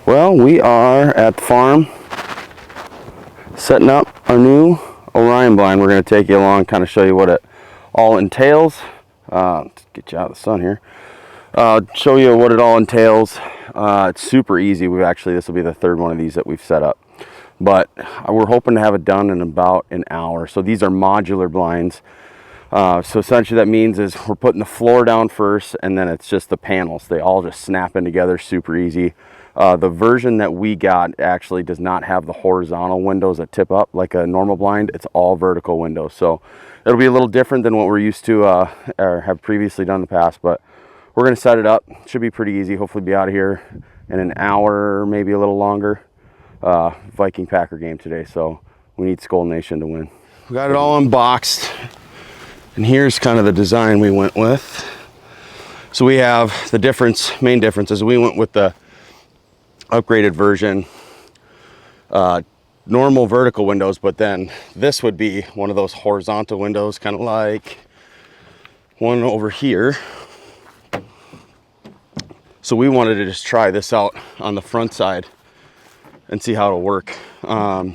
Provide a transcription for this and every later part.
Well, we are at the farm setting up our new Orion blind. We're going to take you along, kind of show you what it all entails. Let's get you out of the sun here. Show you what it all entails. It's super easy. This will be the third one of these that we've set up, but we're hoping to have it done in about an hour. So these are modular blinds. So essentially that means is we're putting the floor down first, and then it's just the panels. They all just snap in together, super easy. The version that we got actually does not have the horizontal windows that tip up like a normal blind. It's all vertical windows. So it'll be a little different than what we're used to or have previously done in the past, but we're going to set it up. Should be pretty easy. Hopefully be out of here in an hour, maybe a little longer. Viking Packer game today, so we need Skull Nation to win. We got it all unboxed, and here's kind of the design we went with. So we have the main differences. We went with the upgraded version, normal vertical windows, but then this would be one of those horizontal windows, kind of like one over here. So we wanted to just try this out on the front side and see how it'll work. But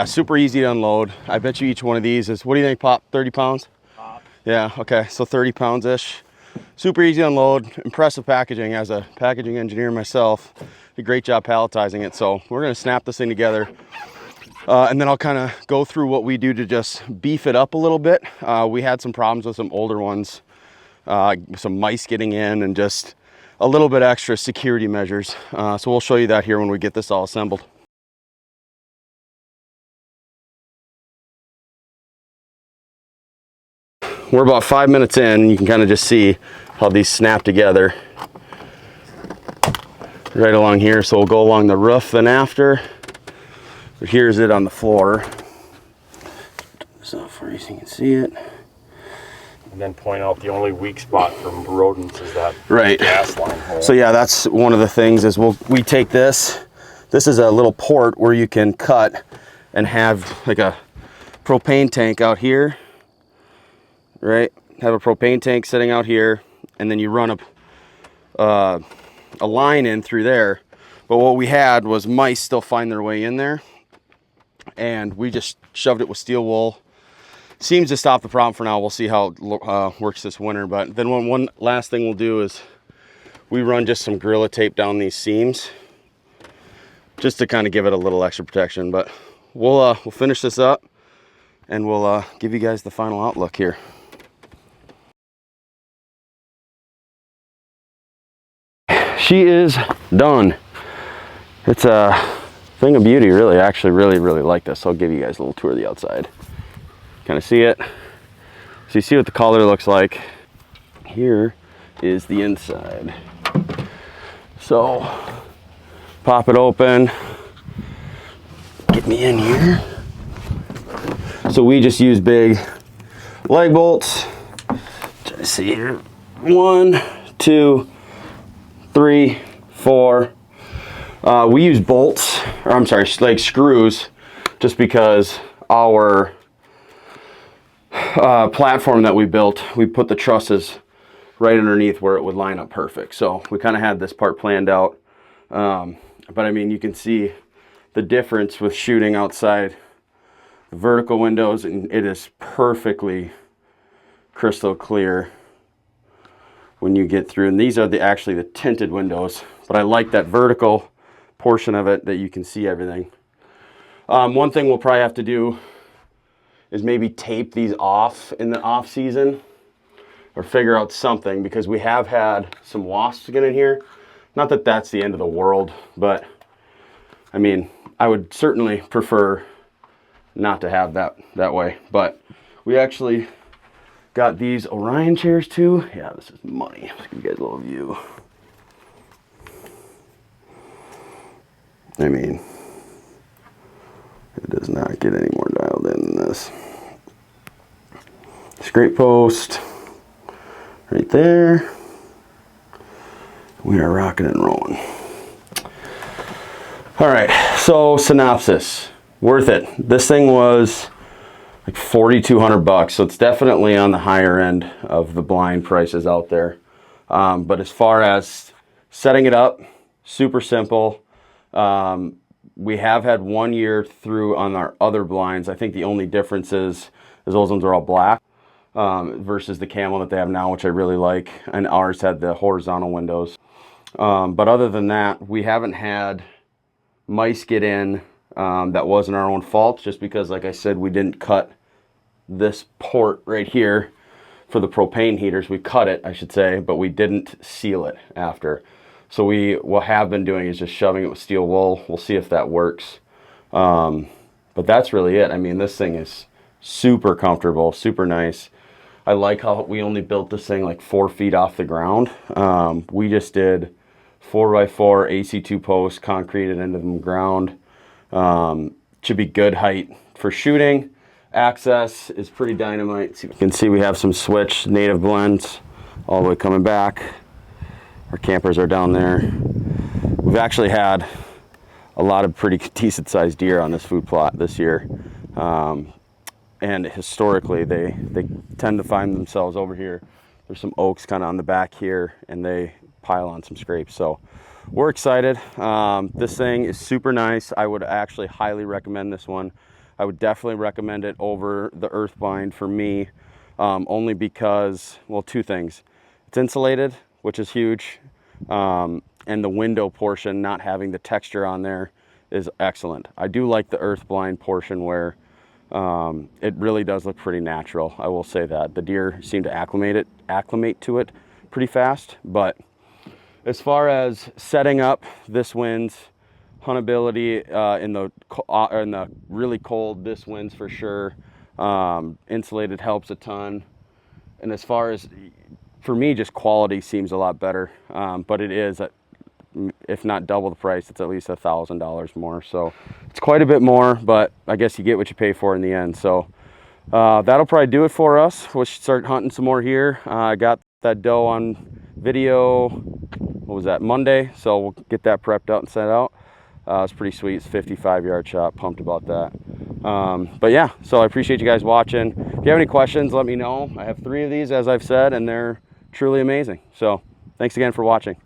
super easy to unload. I bet you each one of these is, what do you think, Pop? 30 pounds? Pop. Yeah, okay, so 30 pounds ish. Super easy to unload. Impressive packaging. As a packaging engineer myself, did a great job palletizing it. So we're gonna snap this thing together, and then I'll kind of go through what we do to just beef it up a little bit. We had some problems with some older ones, some mice getting in, and just a little bit extra security measures. So we'll show you that here when we get this all assembled. We're about 5 minutes in, and you can kind of just see how these snap together right along here. So we'll go along the roof and after. But here's it on the floor. So for you so you can see it. And then point out the only weak spot from rodents is that gas line hole. So yeah, that's one of the things is we take this. This is a little port where you can cut and have like a propane tank out here. Right, have a propane tank sitting out here, and then you run a line in through there. But what we had was mice still find their way in there, and we just shoved it with steel wool. Seems to stop the problem for now. We'll see how it works this winter. But then one last thing we'll do is we run just some Gorilla Tape down these seams, just to kind of give it a little extra protection. But we'll finish this up, and we'll give you guys the final outlook here. She is done. It's a thing of beauty, really. I actually really like this. So I'll give you guys a little tour of the outside. Kind of see it. So you see what the color looks like. Here is the inside. So pop it open. Get me in here. So we just use big leg bolts. Try to see here. 1, 2, 3, 4. We use bolts, or I'm sorry, like screws, just because our platform that we built, we put the trusses right underneath where it would line up perfect. So we kind of had this part planned out. But I mean, you can see the difference with shooting outside the vertical windows, and it is perfectly crystal clear when you get through. And these are actually the tinted windows, but I like that vertical portion of it that you can see everything. One thing we'll probably have to do is maybe tape these off in the off season, or figure out something, because we have had some wasps get in here. Not that that's the end of the world, but I mean, I would certainly prefer not to have that way. But we actually got these Orion chairs too. Yeah, this is money. Let's give you guys a little view. I mean, it does not get any more dialed in than this. Scrape post right there. We are rocking and rolling. All right, so synopsis. Worth it. This thing was like $4,200, so it's definitely on the higher end of the blind prices out there. But as far as setting it up, super simple. We have had 1 year through on our other blinds. I think the only difference is those ones are all black versus the camel that they have now, which I really like. And ours had the horizontal windows. But other than that, we haven't had mice get in. That wasn't our own fault, just because, like I said, we didn't cut this port right here for the propane heaters. We cut it, I should say, but we didn't seal it after. So what have been doing is just shoving it with steel wool. We'll see if that works. But that's really it. I mean, this thing is super comfortable, super nice. I like how we only built this thing like 4 feet off the ground. We just did 4x4 AC2 posts, concreted into the ground. Should be good height for shooting. Access is pretty dynamite. You can see we have some switch native blends all the way coming back. Our campers are down there. We've actually had a lot of pretty decent sized deer on this food plot this year. And historically they tend to find themselves over here. There's some oaks kind of on the back here, and they pile on some scrapes. So we're excited. This thing is super nice. I would actually highly recommend this one. I would definitely recommend it over the Earthbind for me, only because, well, 2 things. It's insulated, which is huge, and the window portion not having the texture on there is excellent. I do like the Earthblind portion where it really does look pretty natural. I will say that the deer seem to acclimate to it pretty fast. But as far as setting up, this wins. Huntability in the really cold, this wins for sure. Insulated helps a ton. And as far as, for me, just quality seems a lot better. But it is, if not double the price, it's at least $1,000 more. So it's quite a bit more, but I guess you get what you pay for in the end. So that'll probably do it for us. We'll start hunting some more here. I got that doe on video, what was that, Monday? So we'll get that prepped out and sent out. It's pretty sweet. It's 55-yard shot. Pumped about that. But yeah, so I appreciate you guys watching. If you have any questions, let me know. I have 3 of these, as I've said, and they're truly amazing. So thanks again for watching.